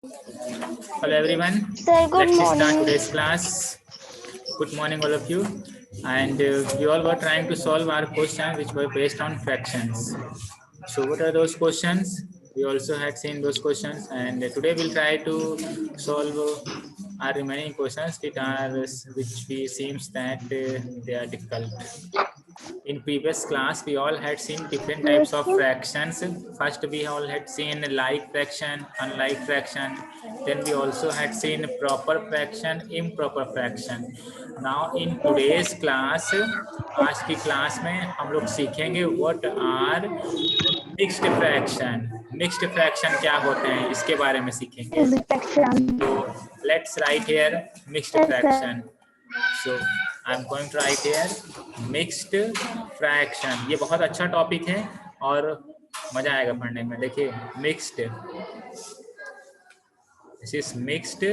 Hello everyone. Sir, good Let's start morning. today's class. Good morning all of you. And we all were trying to solve our questions which were based on fractions. So what are those questions? We also had seen those questions, and today we'll try to solve our remaining questions which we seems that they are difficult. In previous class we all had seen different types Yes, of sir. fractions. First we all had seen like fraction, unlike fraction, then we also had seen proper fraction, improper fraction. Now in Yes, sir. today's class, आज की class में हम लोग सीखेंगे what are mixed fraction. Mixed fraction क्या होते हैं इसके बारे में सीखेंगे. Section. So let's write here mixed Yes, sir. fraction. So I'm going to write here mixed fraction. ये बहुत अच्छा टॉपिक है और मजा आएगा पढ़ने में. देखिए mixed, this is mixed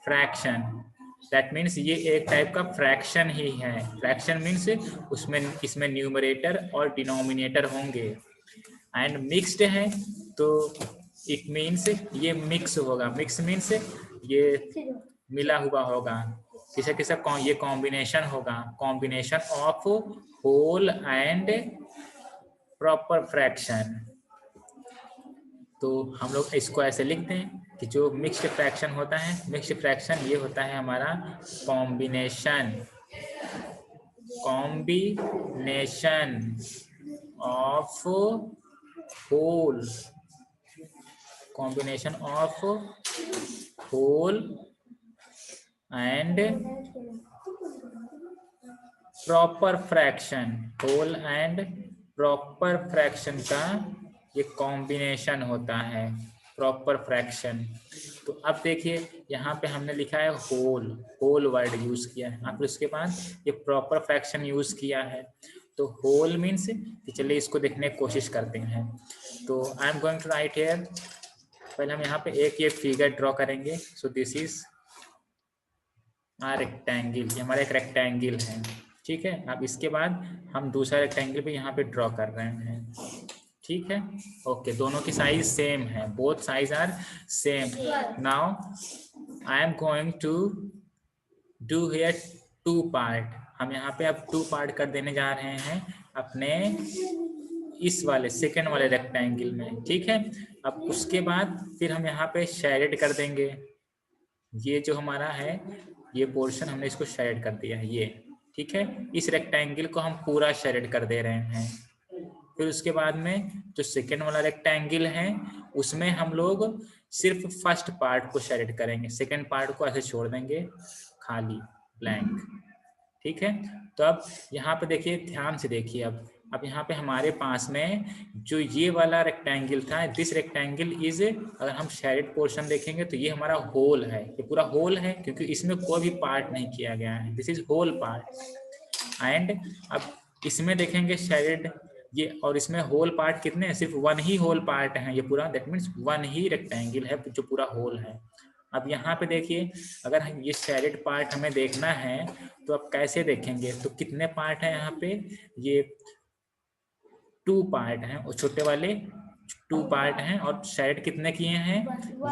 fraction. That means ये एक टाइप का फ्रैक्शन ही है. फ्रैक्शन मीन्स उसमें इसमें न्यूमरेटर और डिनोमिनेटर होंगे. एंड मिक्स्ड है तो इट मीन्स ये मिक्स होगा. मिक्स मीन्स ये मिला हुआ होगा. किसी किसी ये कॉम्बिनेशन होगा. Combination of whole and proper fraction. तो हम लोग इसको ऐसे लिखते हैं कि जो मिक्स्ड फ्रैक्शन होता है, मिक्स्ड फ्रैक्शन ये होता है हमारा combination of whole, combination of whole and proper fraction. whole and proper fraction का ये कॉम्बिनेशन होता है प्रॉपर फ्रैक्शन. तो अब देखिए यहाँ पे हमने लिखा है होल वर्ड यूज किया है. आप उसके बाद ये प्रॉपर फ्रैक्शन यूज किया है. तो होल मीन्स कि चलिए इसको देखने की कोशिश करते हैं. तो I am going to write here. पहले हम यहाँ पे एक ये फिगर ड्रॉ करेंगे. So this is rectangle. ये हमारा एक रेक्टेंगल है. ठीक है. अब इसके बाद हम दूसरा रेक्टेंगल भी यहाँ पे ड्रॉ कर रहे हैं. ठीक है. ओके, दोनों की साइज सेम है. Both size are same. Now I am going to do here 2 part. हम यहाँ पे अब 2 पार्ट कर देने जा रहे हैं अपने इस वाले सेकेंड वाले रेक्टेंगल में. ठीक है. अब उसके बाद फिर हम यहाँ पे शेडेड कर देंगे. ये जो हमारा है ये पोर्शन हमने इसको शेड कर दिया है ये. ठीक है. इस रेक्टेंगल को हम पूरा शेड कर दे रहे हैं. फिर उसके बाद में जो सेकेंड वाला रेक्टेंगल है उसमें हम लोग सिर्फ फर्स्ट पार्ट को शेड करेंगे. सेकेंड पार्ट को ऐसे छोड़ देंगे खाली ब्लैंक. ठीक है. तो अब यहाँ पे देखिए, ध्यान से देखिए. अब यहाँ पे हमारे पास में जो ये वाला रेक्टेंगल था, दिस रेक्टेंगल इज, अगर हम शेडेड पोर्शन देखेंगे तो ये हमारा होल है. ये पूरा होल है क्योंकि इसमें कोई भी पार्ट नहीं किया गया है. This is whole part. And अब इसमें देखेंगे शेडेड ये, और इसमें होल पार्ट कितने हैं? सिर्फ 1 ही होल पार्ट है ये पूरा. दैट मीन्स 1 ही रेक्टेंगल है जो पूरा होल है. अब यहाँ पे देखिए, अगर ये शेडेड पार्ट हमें देखना है तो अब कैसे देखेंगे? तो कितने पार्ट है यहाँ पे? ये 2 पार्ट हैं और छोटे वाले 2 पार्ट हैं. और शेड कितने किए हैं?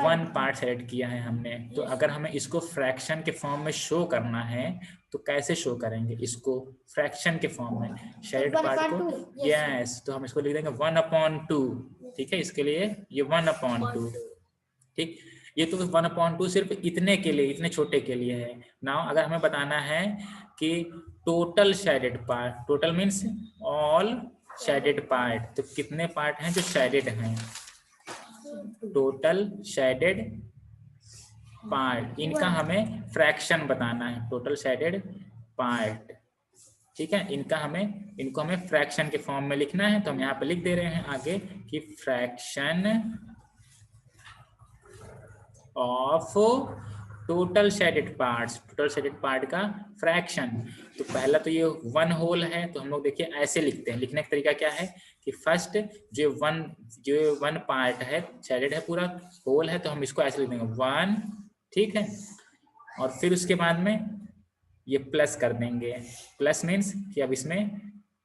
1 पार्ट शेड किया है हमने. तो अगर हमें इसको फ्रैक्शन के फॉर्म में शो करना है तो कैसे शो करेंगे इसको? फ्रैक्शन के फॉर्म में शेड पार्ट को. यस. तो हम इसको लिख देंगे 1/2. ठीक है. इसके लिए ये 1/2. ठीक. ये तो 1/2 सिर्फ इतने के लिए, इतने छोटे के लिए है. नाउ अगर हमें बताना है कि total shaded part, total means all shaded part, तो कितने पार्ट हैं जो शेडेड हैं? टोटल शेडेड पार्ट, इनका हमें फ्रैक्शन बताना है. Total shaded part. ठीक है. इनको हमें फ्रैक्शन के फॉर्म में लिखना है. तो हम यहाँ पे लिख दे रहे हैं आगे कि fraction of total shaded parts. Total shaded part का फ्रैक्शन. तो पहला तो ये 1 होल है, तो हम लोग देखिए ऐसे लिखते हैं. लिखने का तरीका क्या है कि फर्स्ट जो 1 पार्ट है शेडेड है, पूरा होल है, तो हम इसको ऐसे लिख देंगे 1. ठीक है. और फिर उसके बाद में ये प्लस कर देंगे. प्लस मीन्स कि अब इसमें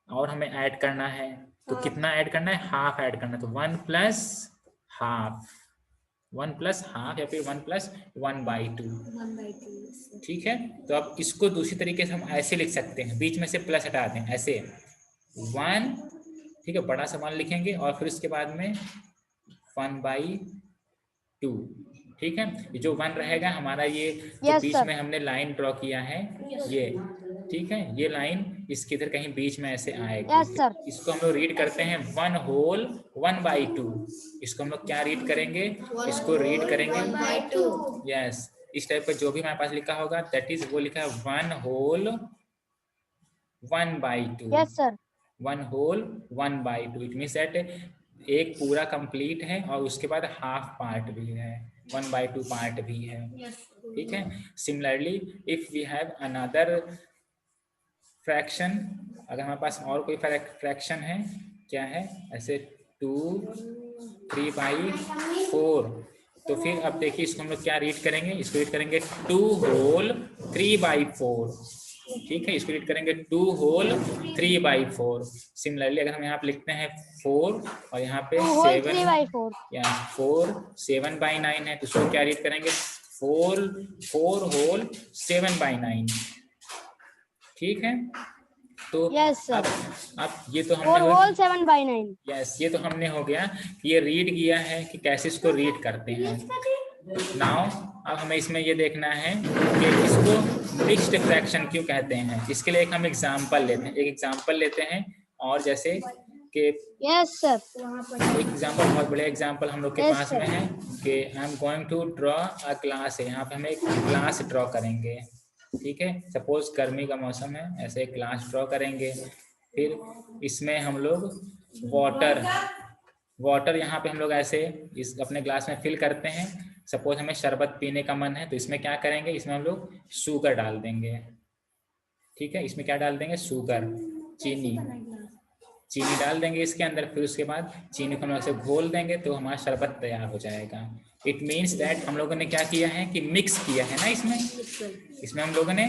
और हमें ऐड करना है. तो कितना ऐड करना है? हाफ ऐड करना है. तो 1 + ½ 1 प्लस हाफ या फिर 1 प्लस 1/2। 1/2। ठीक है, तो अब इसको दूसरी तरीके से हम ऐसे लिख सकते हैं, बीच में से प्लस हटा दें ऐसे 1, ठीक है, बड़ा सा 1 लिखेंगे और फिर उसके बाद में 1/2। ठीक है, ये जो 1 रहेगा हमारा, ये जो Yes, बीच sir. में हमने लाइन ड्रॉ किया है ये, ठीक है, ये लाइन इसके इधर कहीं बीच में ऐसे आएगी। Yes, sir. इसको हम लोग रीड करते हैं 1 होल 1/2। इसको हम लोग क्या रीड करेंगे, इसको रीड करेंगे 1/2। यस, इस टाइप का जो भी हमारे पास लिखा होगा दैट इज वो लिखा है 1 whole 1/2। Yes, sir. 1 whole 1/2, it means that एक पूरा कंप्लीट है और उसके बाद हाफ पार्ट भी है, 1/2 पार्ट भी है। ठीक है, similarly if we have another fraction, अगर हमारे पास और कोई फ्रैक्शन है, क्या है ऐसे 2 3/4, तो फिर अब देखिए इसको हम लोग क्या रीड करेंगे, इसको रीड करेंगे 2 होल 3/4। ठीक है, इसको रीड करेंगे 2 होल 3/4। सिमिलरली अगर हम यहाँ पे लिखते हैं 4 और यहाँ पे 2 whole 7 3/4. या 4 7/9 है, तो इसको क्या रीड करेंगे 4 होल 7/9। ठीक है, तो Yes, sir. अब ये तो 4 हमने whole 7/9. यस, ये तो हमने हो गया कि ये रीड किया है कि कैसे इसको रीड करते हैं। नाउ अब हमें इसमें ये देखना है कि इसको मिक्स्ड फ्रैक्शन क्यों कहते हैं। इसके लिए एक हम एग्जांपल लेते हैं, एक एग्जांपल लेते हैं, और जैसे कि Yes, sir. एक एग्जांपल, बहुत बड़े एग्जांपल हम लोग के Yes, पास sir. में है कि I am going to draw a glass है, यहाँ पे हम एक ग्लास ड्रॉ करेंगे। ठीक है, सपोज गर्मी का मौसम है, ऐसे एक ग्लास ड्रॉ करेंगे, फिर इसमें हम लोग वाटर यहाँ पे हम लोग ऐसे इस अपने ग्लास में फिल करते हैं। सपोज हमें शरबत पीने का मन है, तो इसमें क्या करेंगे, इसमें हम लोग शुगर डाल देंगे। ठीक है, इसमें क्या डाल देंगे, शुगर, चीनी डाल देंगे इसके अंदर, फिर उसके बाद चीनी को हम लोग से घोल देंगे तो हमारा शरबत तैयार हो जाएगा। इट मीन्स दैट हम लोगों ने क्या किया है कि मिक्स किया है ना, इसमें हम लोगों ने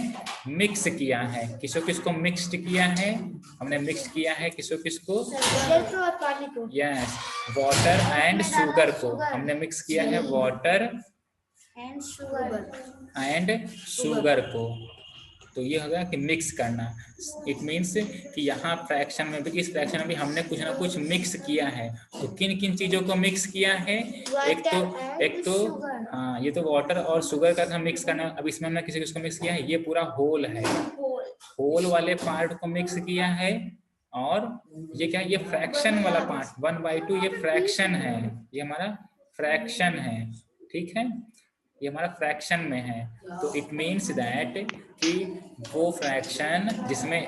मिक्स किया है। किसको किसको मिक्स्ड किया है, हमने मिक्स किया है किसको किसको, यस, वाटर एंड शुगर को हमने मिक्स किया है, वाटर एंड शुगर को। तो ये होगा कि मिक्स करना। इट मीन्स कि यहाँ फ्रैक्शन में भी, इस फ्रैक्शन में भी हमने कुछ ना कुछ मिक्स किया है। तो किन किन चीजों को मिक्स किया है, एक तो हाँ, ये तो वाटर और शुगर का था मिक्स करना। अब इसमें हमने किसी किसको मिक्स किया है, ये पूरा होल है, होल वाले पार्ट को मिक्स किया है। और ये क्या, ये फ्रैक्शन वाला पार्ट 1/2, ये फ्रैक्शन है, ये हमारा फ्रैक्शन है। ठीक है, ये हमारा फ्रैक्शन में है। तो इट मीन्स दैट कि वो फ्रैक्शन जिसमें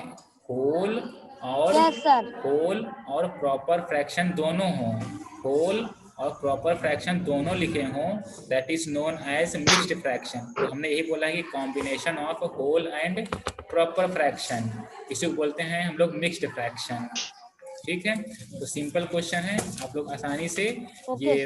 होल और प्रॉपर फ्रैक्शन दोनों हों, होल और प्रॉपर फ्रैक्शन दोनों लिखे हों, that is known as mixed fraction. तो हमने यही बोला कि combination of whole and proper fraction, इसी को बोलते हैं हम लोग मिक्स्ड फ्रैक्शन। ठीक है, तो सिंपल क्वेश्चन है, आप लोग आसानी से ये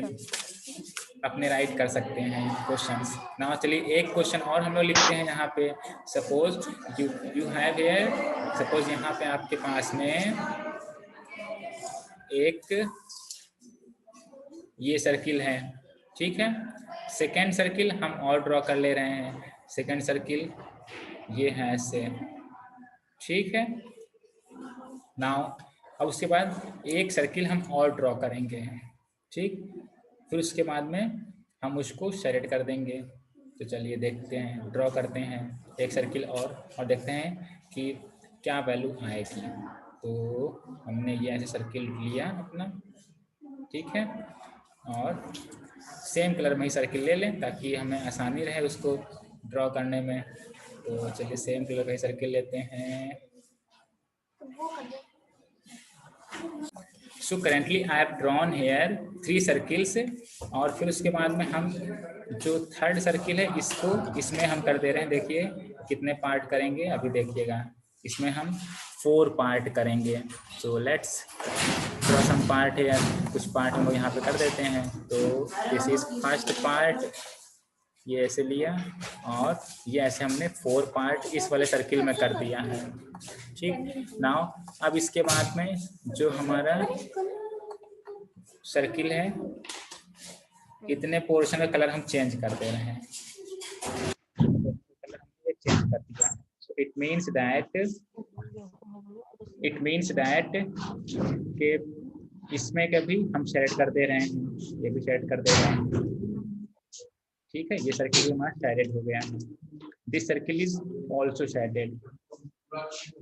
अपने राइट कर सकते हैं क्वेश्चंस। नाउ चलिए एक क्वेश्चन और हम लोग लिखते हैं यहाँ पे। Suppose you have here, suppose यहाँ पे आपके पास में एक ये सर्किल है। ठीक है, सेकेंड सर्किल हम और ड्रॉ कर ले रहे हैं। सेकेंड सर्किल ये है ऐसे। ठीक है, नाउ अब उसके बाद एक सर्किल हम और ड्रॉ करेंगे। ठीक, फिर उसके बाद में हम उसको शेड कर देंगे। तो चलिए देखते हैं, ड्रॉ करते हैं एक सर्किल और देखते हैं कि क्या वैल्यू आएगी। तो हमने ये ऐसे सर्किल लिया अपना, ठीक है, और सेम कलर में ही सर्किल ले लें ताकि हमें आसानी रहे उसको ड्रॉ करने में। तो चलिए सेम कलर का ही सर्किल लेते हैं। So currently I have drawn here 3 circles, और फिर उसके बाद में हम जो थर्ड सर्किल है इसमें हम कर दे रहे हैं। देखिए कितने पार्ट करेंगे, अभी देखिएगा, इसमें हम 4 पार्ट करेंगे। So let's draw some part here, कुछ पार्ट हम लोग यहाँ पे कर देते हैं। तो दिस इज फर्स्ट पार्ट, ये ऐसे लिया, और ये ऐसे हमने 4 पार्ट इस वाले सर्किल में कर दिया है। ठीक, नाउ अब इसके बाद में जो हमारा सर्किल है इतने पोर्शन का कलर हम चेंज कर दे रहे हैं, कलर हमने चेंज कर दिया। सो इट मीन्स दैट कि इसमें कभी हम शेड कर दे रहे हैं, ये भी शेड कर दे रहे हैं, ठीक है। ये सर्किल भी हमारा शेडेड हो गया है। This circle is also shaded,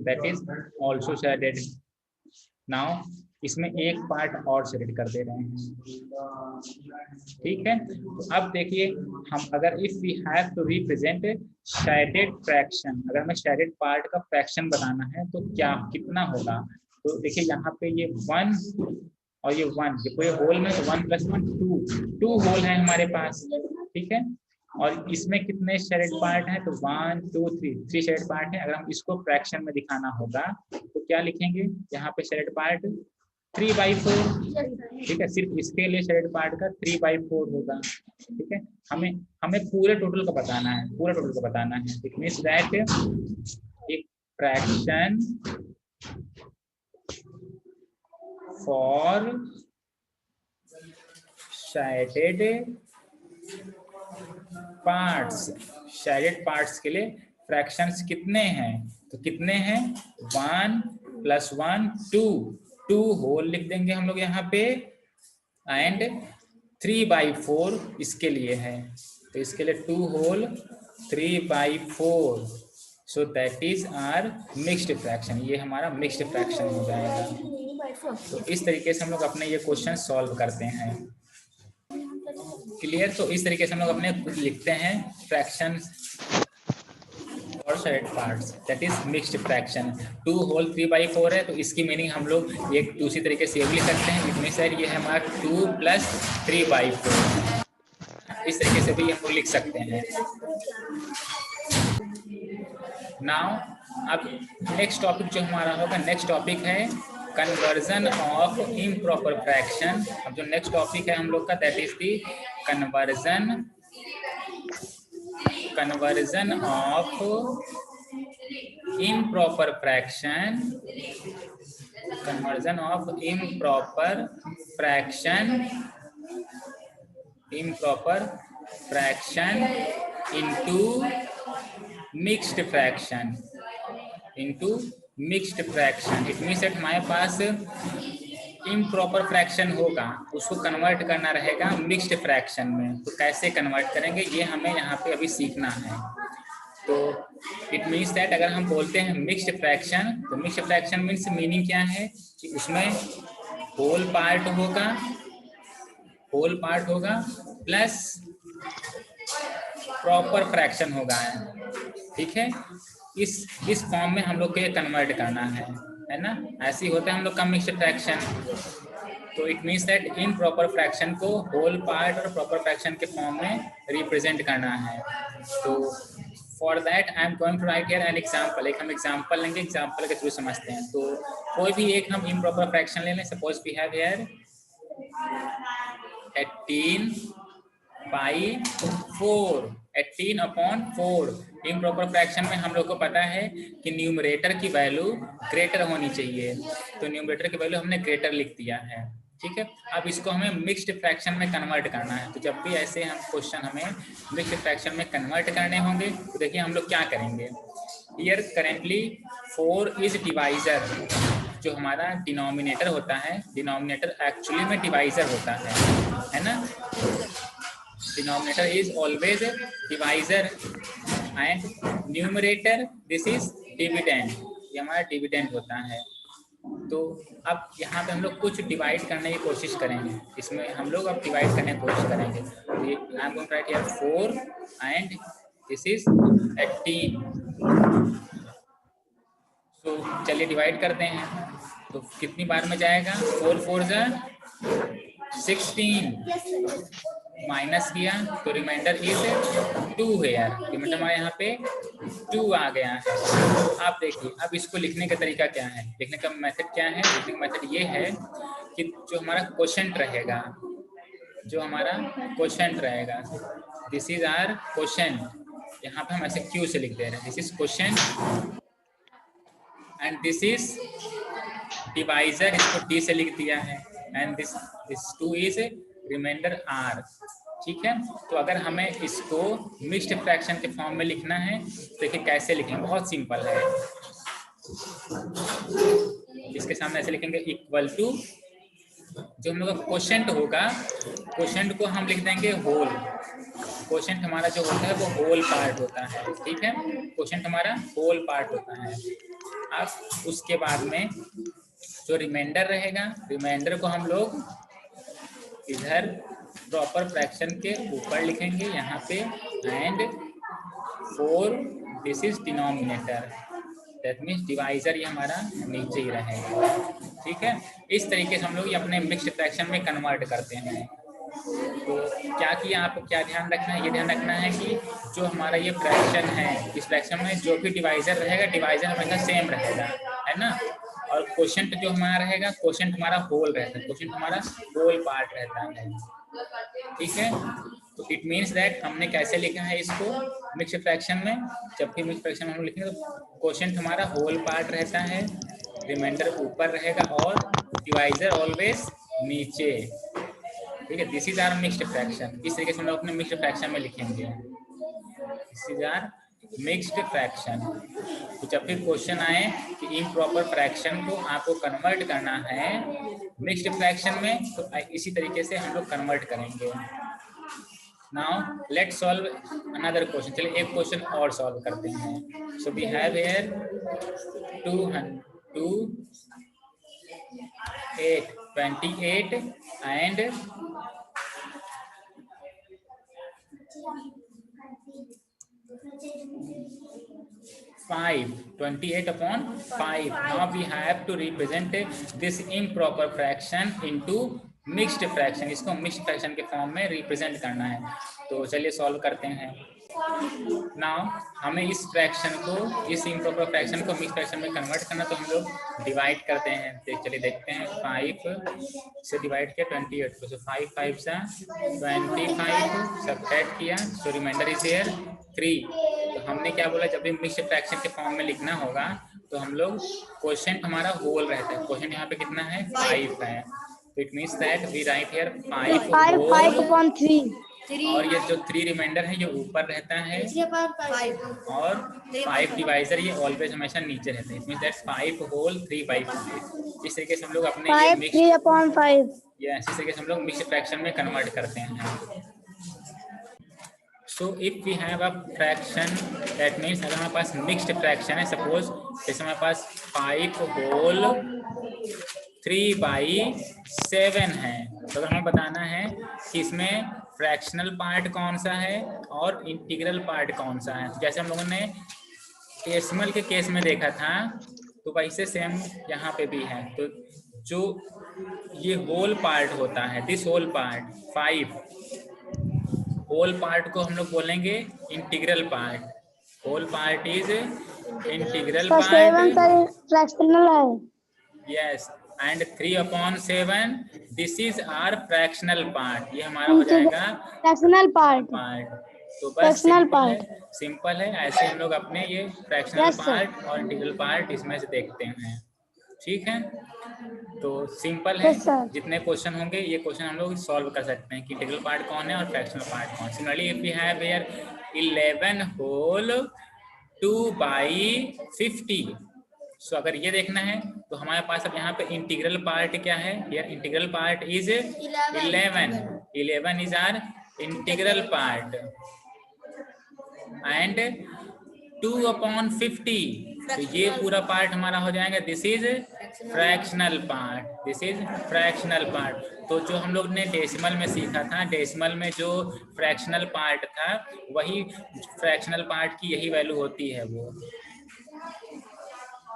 that is also shaded. Now इसमें एक पार्ट और शेडेड कर दे रहे हैं, ठीक है। तो अब देखिए, हम अगर if we have to represent shaded fraction, अगर हमें शेडेड पार्ट का फ्रैक्शन बताना है तो क्या कितना होगा। तो देखिए यहाँ पे ये 1 और ये 1, ये पूरे होल में 1 + 1 2 होल है हमारे पास, ठीक है। और इसमें कितने शेडेड पार्ट हैं, तो 1 2 3 शेडेड पार्ट है। अगर हम इसको फ्रैक्शन में दिखाना होगा तो क्या लिखेंगे, यहाँ पे शेडेड पार्ट 3/4, ठीक है। सिर्फ इसके लिए शेडेड पार्ट का 3/4 होगा, ठीक है। हमें पूरे टोटल का बताना है, पूरे टोटल का बताना है। इट मींस दैट एक fraction for shaded parts, shaded parts के लिए फ्रैक्शंस कितने हैं, तो कितने हैं 1 + 1 2 होल लिख देंगे हम लोग यहाँ पे, एंड 3/4 इसके लिए है, तो इसके लिए 2 whole 3/4। So that is our mixed fraction, ये हमारा मिक्स्ड फ्रैक्शन हो जाएगा। तो इस तरीके से हम लोग अपने ये क्वेश्चन सॉल्व करते हैं, क्लियर। तो इस तरीके से हम लोग अपने लिखते हैं फ्रैक्शन और shaded parts, that is mixed fraction. 2 whole 3/4 है, तो इसकी मीनिंग हम लोग एक दूसरी तरीके से ये भी लिख सकते हैं, इतने सर ये है हमारा 2 + 3/4, इस तरीके से भी हम लोग लिख सकते हैं। नाउ अब नेक्स्ट टॉपिक जो हमारा होगा, नेक्स्ट टॉपिक है कन्वर्जन ऑफ इम्प्रॉपर फ्रैक्शन। अब जो नेक्स्ट टॉपिक है हम लोग का, that is the conversion of improper fraction, conversion of improper fraction into mixed fraction, it means that हमारे पास इम्प्रॉपर फ्रैक्शन होगा, उसको कन्वर्ट करना रहेगा मिक्स्ड फ्रैक्शन में। तो कैसे कन्वर्ट करेंगे ये हमें यहाँ पे अभी सीखना है। तो इट मीन्स दैट अगर हम बोलते हैं मिक्स्ड फ्रैक्शन, तो मिक्स्ड फ्रैक्शन मीन्स मीनिंग क्या है कि उसमें होल पार्ट होगा प्लस प्रॉपर फ्रैक्शन होगा, ठीक है। इस फॉर्म में हम लोग को ये कन्वर्ट करना है ना। ऐसे ही होता है हम लोग का मिक्स्ड फ्रैक्शन। तो it means that improper fraction को होल पार्ट और प्रॉपर फ्रैक्शन के फॉर्म में रिप्रेजेंट करना है। तो for that I am going to write here an example, एक हम एग्जाम्पल लेंगे, एग्जाम्पल के थ्रू समझते हैं। तो कोई भी एक हम इम्प्रॉपर फ्रैक्शन ले लें, suppose we have here 18/4 improper fraction में हम लोग को पता है कि न्यूमरेटर की वैल्यू ग्रेटर होनी चाहिए, तो न्यूमरेटर की वैल्यू हमने ग्रेटर लिख दिया है, ठीक है। अब इसको हमें मिक्स्ड फ्रैक्शन में कन्वर्ट करना है। तो जब भी ऐसे हम क्वेश्चन हमें मिक्स्ड फ्रैक्शन में कन्वर्ट करने होंगे, तो देखिए हम लोग क्या करेंगे। हियर करेंटली 4 इज डिवाइजर, जो हमारा डिनोमिनेटर होता है, डिनोमिनेटर एक्चुअली में डिवाइजर होता है ना। Denominator is always divisor and numerator this is dividend, ये हमारा डिविडेंड होता है। तो अब यहाँ पे हम लोग कुछ डिवाइड करने की कोशिश करेंगे, इसमें हम लोग अब डिवाइड करने की कोशिश करेंगे। I am going to write here 4 and this is 18। तो चलिए डिवाइड करते हैं, तो कितनी बार में जाएगा, 4 4 जा 16, माइनस किया तो रिमाइंडर इज 2 है यार, रिमाइंडर हमारे यहाँ पे 2 आ गया है। आप देखिए अब इसको लिखने का तरीका क्या है, लिखने का मेथड क्या है। लिखने का मेथड ये है कि जो हमारा क्वोशेंट रहेगा, दिस इज आर क्वोशेंट, यहाँ पे हम ऐसे क्यू से लिख दे रहे हैं, this is quotient and this is divisor, इसको डी से लिख दिया है, and this 2 is remainder R. ठीक है। तो अगर हमें इसको मिक्स्ड फ्रैक्शन के फॉर्म में लिखना है तो देखिए कैसे लिखेंगे, बहुत सिंपल है। इसके सामने ऐसे लिखेंगे इक्वल टू, जो हम लोग का क्वोशेंट होगा, क्वोशेंट को हम लिख देंगे होल। क्वोशेंट हमारा जो होता है वो होल पार्ट होता है, ठीक है। क्वोशेंट हमारा होल पार्ट होता है। अब उसके बाद में जो रिमाइंडर रहेगा, रिमाइंडर को हम लोग इधर प्रॉपर फ्रैक्शन के ऊपर लिखेंगे यहाँ पे, and 4 this is denominator, that means divisor ये हमारा नीचे ही रहेगा, ठीक है। इस तरीके से हम लोग ये अपने मिक्स्ड फ्रैक्शन में कन्वर्ट करते हैं। तो क्या किया, आपको क्या ध्यान रखना है, ये ध्यान रखना है कि जो हमारा ये फ्रैक्शन है, इस फ्रैक्शन में जो भी डिवाइजर रहेगा, डिवाइजर हमेशा सेम रहेगा, है ना। और क्वोशेंट जो हमारा रहेगा, क्वोशेंट हमारा होल रहता है, क्वोशेंट हमारा होल पार्ट रहता है, ठीक है। तो इट मीन्स दैट हमने कैसे लिखा है इसको मिक्स्ड फ्रैक्शन में, जब भी मिक्स्ड फ्रैक्शन हम लिखेंगे तो क्वोशेंट हमारा होल पार्ट रहता है, रिमाइंडर ऊपर रहेगा और डिवाइजर ऑलवेज नीचे, ठीक है। This is our mixed fraction. इस तरीके से हम लोग अपने मिक्स्ड फ्रैक्शन में लिखेंगे, this is our mixed fraction. तो जब भी क्वेश्चन आए कि इम्प्रॉपर फ्रैक्शन को आपको कन्वर्ट करना है मिक्स्ड फ्रैक्शन में, तो इसी तरीके से हम लोग कन्वर्ट करेंगे। Now let's solve another question. चलिए एक क्वेश्चन और सॉल्व करते हैं। So we have here 28 and 5, 28 upon 5. Now we have to represent this improper fraction into mixed fraction. इसको mixed fraction के फॉर्म में रिप्रेजेंट करना है। तो चलिए सॉल्व करते हैं। नाउ हमें इस फ्रैक्शन को, इस इम्प्रॉपर फ्रैक्शन को मिक्स्ड फ्रैक्शन में कन्वर्ट करना, तो हम लोग डिवाइड करते हैं। चलिए देखते हैं, 5 से डिवाइड किया 28 को, सो 5 5 सा 25 सब्ट्रैक्ट किया, सो रिमाइंडर इज हियर 3। तो हमने क्या बोला, जब भी मिक्स्ड फ्रैक्शन के फॉर्म में लिखना होगा तो हम लोग क्वोशेंट हमारा होल रहता है, क्वोशेंट यहाँ पे कितना है 5 है, तो it means that we write here 5 upon 3, और ये जो 3 रिमाइंडर है ये ऊपर रहता है और 5 डिवाइजर ये ऑलवेज हमेशा नीचे रहते हैं, इट मींस दैट्स 5 होल 3/5। इस तरीके से हम लोग अपने ये 3 upon 5। इस तरीके से हम लोग मिक्स्ड फ्रैक्शन में कन्वर्ट करते हैं। So if we have a fraction, that means अगर हमारे पास मिक्स्ड फ्रैक्शन है, सपोज जैसे हमारे पास 5 होल 3/7 है, तो अगर हमें बताना है कि इसमें फ्रैक्शनल पार्ट कौन सा है और इंटीग्रल पार्ट कौन सा है, जैसे हम लोगों ने डेसिमल के केस में देखा था, तो वैसे सेम यहाँ पे भी है। तो जो ये होल पार्ट होता है, this whole part 5 whole part को हम लोग बोलेंगे integral part. Whole part is integral part, fractional है, yes. And 3/7 this is our fractional part, ये हमारा हो जाएगा फ्रैक्शनल पार्ट। तो बस सिंपल है, ऐसे हम लोग अपने ये फ्रैक्शनल पार्ट और इंटीग्रल पार्ट इसमें से देखते हैं, ठीक है। तो सिंपल है, जितने क्वेश्चन होंगे ये क्वेश्चन हम लोग सॉल्व कर सकते हैं कि इंटीग्रल पार्ट कौन है और फ्रैक्शनल पार्ट कौन है। Similarly if we have here 11 whole 2/50, सो अगर ये देखना है तो हमारे पास अब यहाँ पे इंटीग्रल पार्ट क्या है, here integral part is 11 is our integral part and 2/50, तो ये पूरा पार्ट हमारा हो जाएगा this is fractional part, this is fractional part. तो जो हम लोग ने डेसिमल में सीखा था, डेसिमल में जो फ्रैक्शनल पार्ट था वही फ्रैक्शनल पार्ट की यही वैल्यू होती है वो,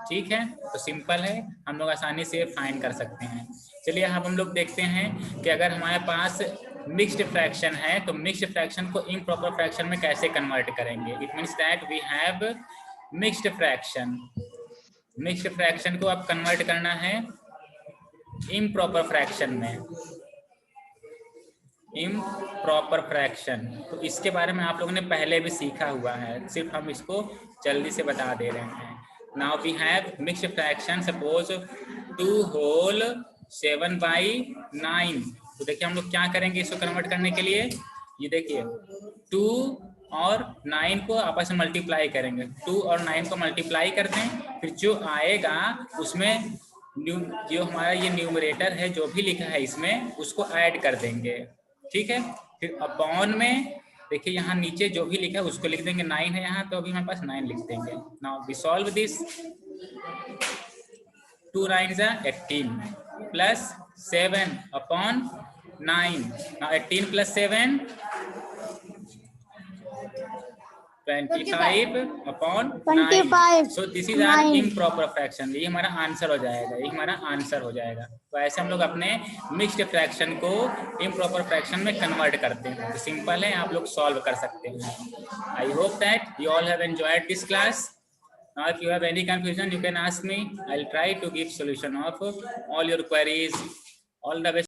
ठीक है। तो सिंपल है, हम लोग आसानी से फाइंड कर सकते हैं। चलिए अब हम लोग देखते हैं कि अगर हमारे पास मिक्स्ड फ्रैक्शन है तो मिक्स्ड फ्रैक्शन को इम्प्रॉपर फ्रैक्शन में कैसे कन्वर्ट करेंगे। It means that we have mixed fraction, mixed fraction को अब कन्वर्ट करना है इम्प्रॉपर फ्रैक्शन में, इम्प्रॉपर फ्रैक्शन। तो इसके बारे में आप लोगों ने पहले भी सीखा हुआ है, सिर्फ हम इसको जल्दी से बता दे रहे हैं। Now we have mixed fraction, suppose 2 whole 7/9। तो देखिए हम लोग क्या करेंगे इसको कन्वर्ट करने के लिए, ये देखिए 2 और 9 को आपस में मल्टीप्लाई करेंगे, 2 और 9 को मल्टीप्लाई करते हैं, फिर जो आएगा उसमें जो हमारा ये न्यूमरेटर है जो भी लिखा है इसमें उसको ऐड कर देंगे, ठीक है। फिर अपॉन में देखिए यहाँ नीचे जो भी लिखा है उसको लिख देंगे, 9 है यहाँ तो अभी हमारे पास 9 लिख देंगे। Now we solve this, 2 9s are 18 plus 7 upon 9. Now 18 plus 7 25 upon 9. 25. So this is our improper fraction. ये हमारा आंसर हो जाएगा, ये हमारा आंसर हो जाएगा। तो ऐसे हम लोग अपने मिक्स्ड फ्रैक्शन को इम्प्रॉपर फ्रैक्शन में कन्वर्ट करते हैं। तो सिंपल है, आप लोग सॉल्व कर सकते हैं। I hope that you all have enjoyed this class. Now if you have any confusion you can ask me. I'll try to give solution of all your queries. All the best.